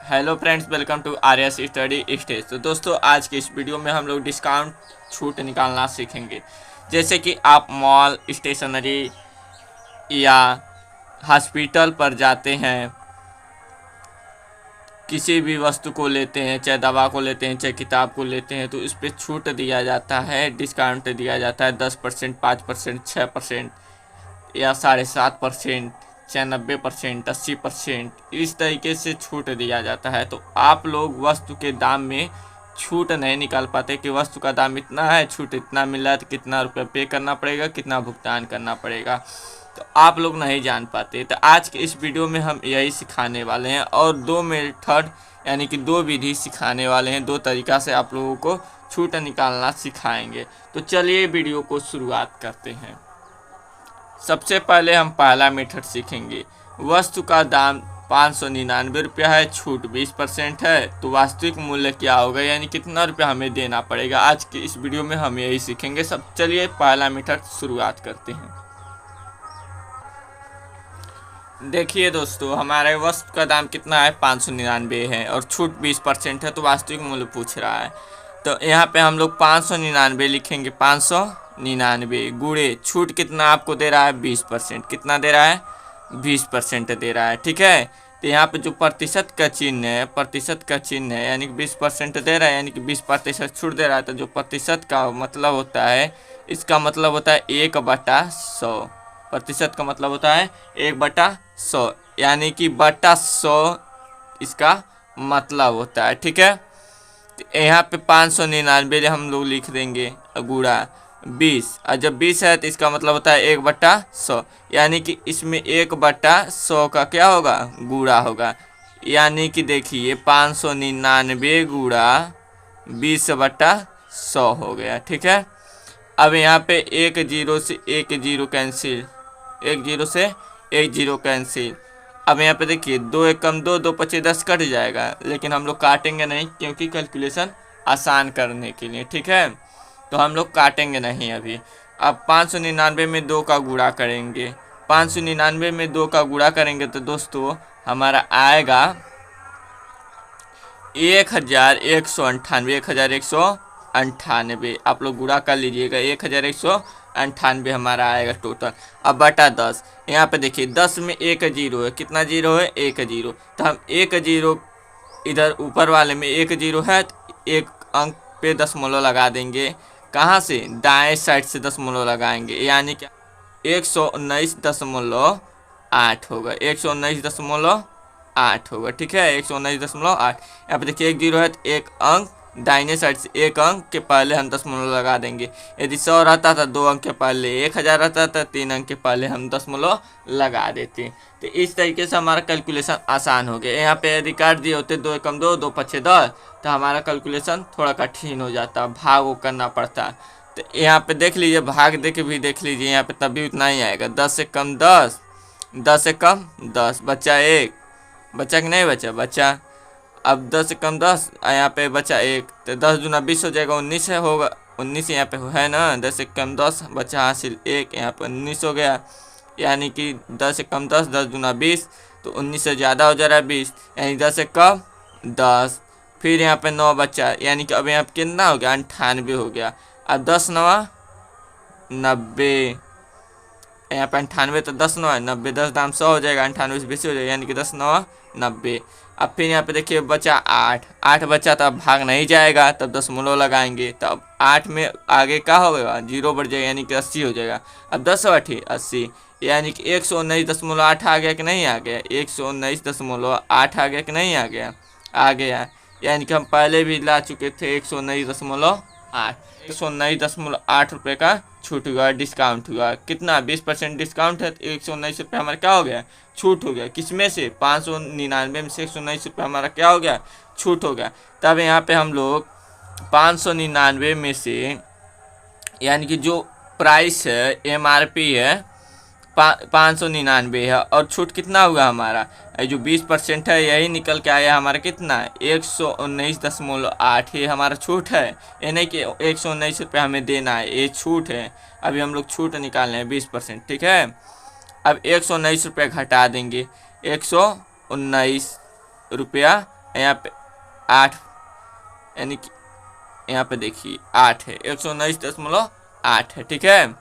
Hello friends, welcome to Arya's study stage. तो दोस्तों, आज के इस वीडियो में हम लोग डिस्काउंट छूट निकालना सीखेंगे। जैसे कि आप मॉल, स्टेशनरी या हॉस्पिटल पर जाते हैं, किसी भी वस्तु को लेते हैं, चाहे दवा को लेते हैं, चाहे किताब को लेते हैं, तो इस पर छूट दिया जाता है, डिस्काउंट दिया जाता है 10%, 5%, 6% या 7.5%, चाहे 90%, 80%, इस तरीके से छूट दिया जाता है। तो आप लोग वस्तु के दाम में छूट नहीं निकाल पाते कि वस्तु का दाम इतना है, छूट इतना मिल रहा है, तो कितना रुपये पे करना पड़ेगा, कितना भुगतान करना पड़ेगा, तो आप लोग नहीं जान पाते। तो आज के इस वीडियो में हम यही सिखाने वाले हैं और दो मेथड यानी कि दो विधि सिखाने वाले हैं। दो तरीका से आप लोगों को छूट निकालना सिखाएंगे। तो चलिए वीडियो को शुरुआत करते हैं। सबसे पहले हम पहला मेथड सीखेंगे। वस्तु का दाम 599 रुपया है, छूट 20% है, तो वास्तविक मूल्य क्या होगा, यानी कितना रुपया हमें देना पड़ेगा। आज की इस वीडियो में हम यही सीखेंगे। सब चलिए पहला मेथड शुरुआत करते हैं। देखिए दोस्तों, हमारे वस्तु का दाम कितना है, 599 है और छूट 20% है, तो वास्तविक मूल्य पूछ रहा है। तो यहाँ पे हम लोग 599 लिखेंगे। 599 गुणे छूट कितना आपको दे रहा है, 20%। कितना दे रहा है, 20% दे रहा है। ठीक है, तो यहाँ पे जो प्रतिशत का चिन्ह है, प्रतिशत का चिन्ह है, यानी कि 20% दे रहा है, यानी कि 20% छूट दे रहा है। तो जो प्रतिशत का मतलब होता है, इसका मतलब होता है 1/100। प्रतिशत का मतलब होता है 1/100, यानी कि बटा 100 इसका मतलब होता है। ठीक है, तो यहाँ पे 599 हम लोग लिख देंगे गुणा 20, और जब 20 है तो इसका मतलब होता है 1/100, यानी कि इसमें 1/100 का क्या होगा, गुणा होगा। यानी कि देखिए 599 गुणा 20/100 हो गया। ठीक है, अब यहाँ पे एक जीरो से एक जीरो कैंसिल, एक जीरो से एक जीरो कैंसिल। अब यहाँ पे देखिए 2 एक कम 2, 2 पचे 10 कट जाएगा, लेकिन हम लोग काटेंगे नहीं क्योंकि कैलकुलेशन आसान करने के लिए। ठीक है, तो हम लोग काटेंगे नहीं अभी। अब 599 में 2 का गुणा करेंगे। 599 में 2 का गुणा करेंगे तो दोस्तों हमारा आएगा 1198, 1198। आप लोग गुणा कर लीजिएगा, 1198 हमारा आएगा टोटल। अब बटा 10, यहाँ पे देखिए 10 में एक जीरो है, कितना जीरो है, एक जीरो। तो हम एक जीरो इधर ऊपर वाले में एक जीरो है, तो एक अंक पे दशमलव लगा देंगे। कहाँ से, दाएं साइड से दशमलव लगाएंगे, यानी कि 119.8 होगा, 119.8 होगा। ठीक है, 119.8। यहाँ पे देखिए एक जीरो है तो एक अंक दाहिने साइड से, एक अंक के पहले हम दशमलव लगा देंगे। यदि 100 रहता था 2 अंक के पहले, 1000 रहता था 3 अंक के पहले हम दशमलव लगा देते। तो इस तरीके से हमारा कैलकुलेशन आसान हो गया। यहाँ पे यदि काट दिए होते 2 एकम 2, 2 पचे 10, तो हमारा कैलकुलेशन थोड़ा कठिन हो जाता, भाग वो करना पड़ता। तो यहाँ पे देख लीजिए, भाग दे के भी देख लीजिए, यहाँ पे तब भी उतना ही आएगा। 10 से कम 10, 10 से कम 10, बचा 1, बचा कि नहीं बचा, बचा। अब 10 से कम 10, यहाँ पे बचा 1, तो 10 दूना 20 हो जाएगा, 19 है होगा, 19 यहाँ पे है ना। 10 से कम 10 बचा हासिल 1, यहाँ पे 19 हो गया। यानी कि 10 से कम 10, 10 दूना 20, तो 19 से ज़्यादा हो जा रहा है 20, यानी 10 से कम 10। फिर यहाँ पे 9 बचा, यानी कि अब यहाँ पे कितना हो गया, 98 हो गया। अब 10 9 90, यहाँ पे 98, तो 10 9 90, 10 दाम 100 हो जाएगा, 98 से बेसी हो जाएगा, यानी कि 10 9 90। अब फिर यहाँ पे देखिए बचा 8, 8 बचा, तो अब भाग नहीं जाएगा, तब दशमलव लगाएंगे। तब 8 में आगे क्या होगा, जीरो बढ़ जाएगा, यानी कि 80 हो जाएगा। अब 10 8 80, यानी कि 119.8 आ गया कि नहीं आ गया, 119.8 आ गया कि नहीं आ गया, आ गया। यानी कि हम पहले भी ला चुके थे 119.8, 119.8 रुपये का छूट हुआ, डिस्काउंट हुआ। कितना, 20% डिस्काउंट है, तो 119 रुपये हमारा क्या हो गया, छूट हो गया। किसमें से, 599 में से 119 रुपये हमारा क्या हो गया, छूट हो गया। तब यहाँ पे हम लोग 599 में से, यानी कि जो प्राइस है, MRP है 599 है, और छूट कितना हुआ हमारा, जो 20% है यही निकल के आया हमारा कितना, 119.8 ये हमारा छूट है। ये नहीं कि 119 रुपये हमें देना है, ये छूट है। अभी हम लोग छूट निकालने हैं 20%। ठीक है, अब 119 रुपये घटा देंगे, 119 रुपया यहाँ पे 8, यानी कि यहाँ पे देखिए 8 है, 119.8 है, ठीक है,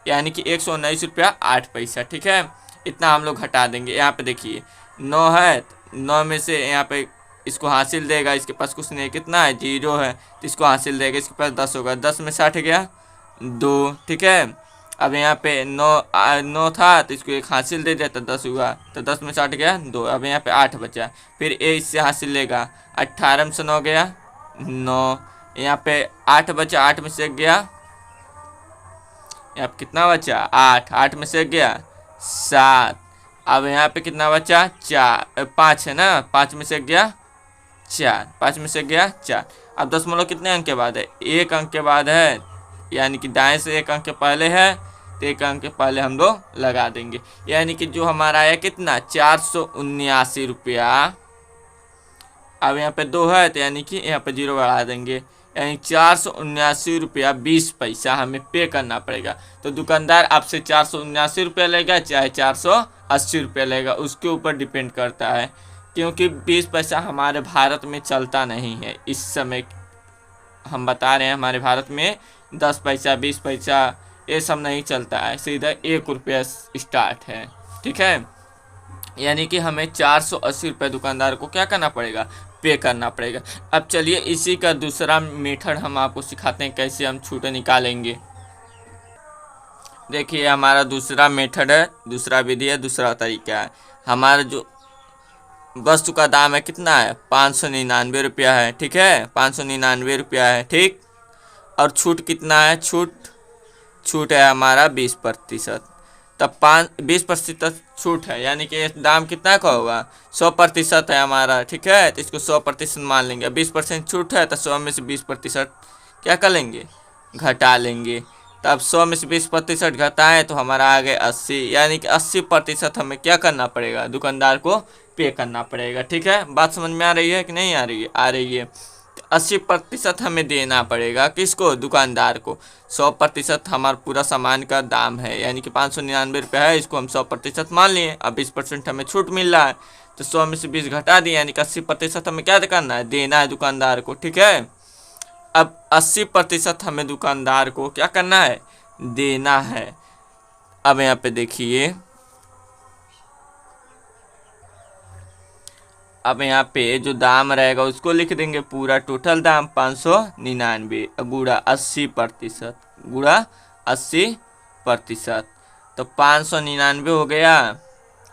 यानी कि 119 रुपया 8 पैसा, ठीक है। इतना हम लोग घटा देंगे। यहाँ पे देखिए 9 है, 9 में से यहाँ पे इसको हासिल देगा, इसके पास कुछ नहीं, कितना है 0 है, तो इसको हासिल देगा, इसके पास 10 होगा, 10 में 60 गया 2, ठीक है। अब यहाँ पे 9 था तो इसको एक हासिल दे दिया तो 10 हुआ, तो 10 में 60 गया 2, अब यहाँ पे 8 बचा, फिर ए इससे हासिल लेगा, 18 में से 9 गया 9, यहाँ पे 8 बचा, 8 में से गया, यहाँ पे कितना बचा 8, 8 में से गया 7, अब यहाँ पे कितना बचा 4, 5 है ना, 5 में से गया 4, 5 में से गया 4। अब दशमलव कितने अंक के बाद है, 1 अंक के बाद है, यानी कि दाएं से 1 अंक के पहले है, तो 1 अंक के पहले हम लोग लगा देंगे, यानी कि जो हमारा आया कितना 479 रुपया। अब यहाँ पे 2 है तो यानी कि यहाँ पे 0 बढ़ा देंगे, यानी 479 रुपया 20 पैसा हमें पे करना पड़ेगा। तो दुकानदार आपसे 479 रुपया लेगा चाहे 480 रुपया लेगा, उसके ऊपर डिपेंड करता है, क्योंकि 20 पैसा हमारे भारत में चलता नहीं है इस समय। हम बता रहे हैं हमारे भारत में 10 पैसा 20 पैसा ये सब नहीं चलता है, सीधा 1 रुपया स्टार्ट है, ठीक है। यानी कि हमें 480 रुपये दुकानदार को क्या करना पड़ेगा, पे करना पड़ेगा। अब चलिए इसी का दूसरा मेथड हम आपको सिखाते हैं कैसे हम छूट निकालेंगे। देखिए हमारा दूसरा मेथड है, दूसरा विधि है, दूसरा तरीका है। हमारा जो वस्तु का दाम है कितना है 599 रुपया है, ठीक है, 599 रुपया है, ठीक। और छूट कितना है, छूट है हमारा 20%, तब 20% छूट है, यानी कि दाम कितना का होगा 100% है हमारा, ठीक है, तो इसको 100% मान लेंगे। 20% छूट है तो 100 में से 20% क्या कर लेंगे, घटा लेंगे। तब 100 में से 20% घटाएं तो हमारा आ गया 80, यानी कि 80% हमें क्या करना पड़ेगा, दुकानदार को पे करना पड़ेगा, ठीक है। बात समझ में आ रही है कि नहीं आ रही है, आ रही है। 80% हमें देना पड़ेगा, किसको, दुकानदार को। 100% हमारा पूरा सामान का दाम है, यानी कि 599 रुपया है, इसको हम 100% मान लिए। अब 20% हमें छूट मिल रहा है तो 100 में से 20 घटा दिए, यानी कि 80% हमें क्या करना है, देना है दुकानदार को, ठीक है। अब 80% हमें दुकानदार को क्या करना है, देना है। अब यहाँ पे देखिए, अब यहाँ पे जो दाम रहेगा उसको लिख देंगे, पूरा टोटल दाम 599 गुणा 80%, गुणा 80%, तो 599 हो गया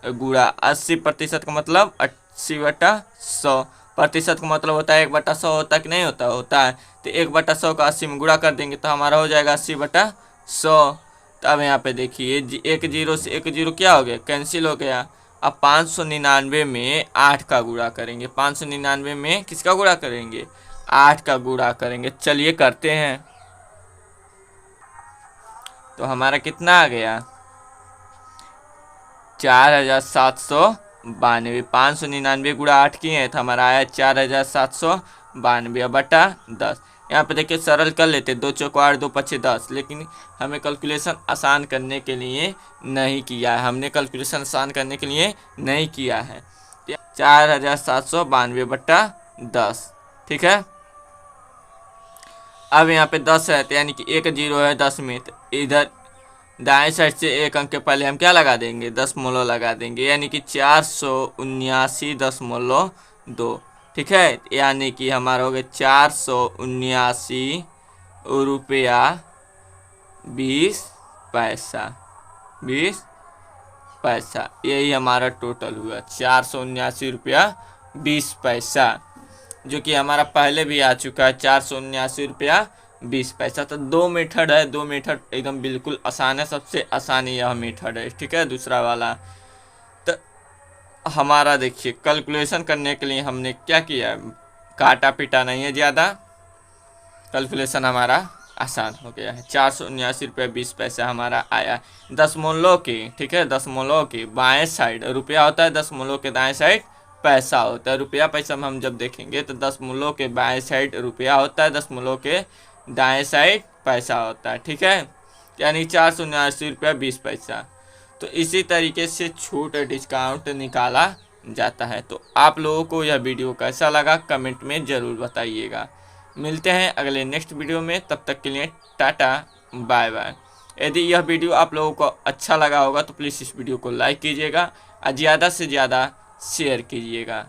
गुणा 80% का मतलब 80/100, प्रतिशत का मतलब होता है 1/100 होता है कि नहीं होता, होता है। तो 1/100 का 80 में गुणा कर देंगे तो हमारा हो जाएगा 80/100। तो अब यहाँ पे देखिए 1 0 से 1 0 क्या हो गया, कैंसिल हो गया। अब 599 में 8 का गुणा करेंगे, 599 में किसका गुणा करेंगे, 8 का गुणा करेंगे। चलिए करते हैं, तो हमारा कितना आ गया 4792। 599 गुणा 8 किए हैं तो हमारा आया 4792 बटा 10। यहाँ पे देखिए सरल कर लेते, 2 चौक 8 2 पचे 10, लेकिन हमें कैलकुलेशन आसान करने के लिए नहीं किया है, हमने कैलकुलेशन आसान करने के लिए नहीं किया है। 4792 बटा 10, ठीक है। अब यहाँ पे 10 है तो यानी कि 1 0 है 10 में, तो इधर दाएं साइड से 1 अंक के पहले हम क्या लगा देंगे, दशमलव लगा देंगे, यानी कि 479.2, ठीक है। यानी कि हमारा हो गया 479 रुपया 20 पैसा, 20 पैसा, यही हमारा टोटल हुआ 479 रुपया 20 पैसा, जो कि हमारा पहले भी आ चुका है 479 रुपया 20 पैसा। तो 2 मेथड है, 2 मेथड एकदम बिल्कुल आसान है, सबसे आसान यह मेथड है, ठीक है, दूसरा वाला। तो हमारा देखिए कैलकुलेशन करने के लिए हमने क्या किया, काटा पीटा नहीं है ज़्यादा, कैलकुलेशन हमारा आसान हो गया है। 479 रुपया 20 पैसा हमारा आया दशमलव के, ठीक है, दशमलव के बाएं साइड रुपया होता है, दशमलव के दाएं साइड पैसा होता है। रुपया पैसा में हम जब देखेंगे तो दशमलव के बाएं साइड रुपया होता है, दशमलव के दाएं साइड पैसा होता है, ठीक है, यानी 479 रुपया 20 पैसा। तो इसी तरीके से छूट डिस्काउंट निकाला जाता है। तो आप लोगों को यह वीडियो कैसा लगा कमेंट में ज़रूर बताइएगा। मिलते हैं अगले नेक्स्ट वीडियो में, तब तक के लिए टाटा बाय बाय। यदि यह वीडियो आप लोगों को अच्छा लगा होगा तो प्लीज़ इस वीडियो को लाइक कीजिएगा और ज़्यादा से ज़्यादा शेयर कीजिएगा।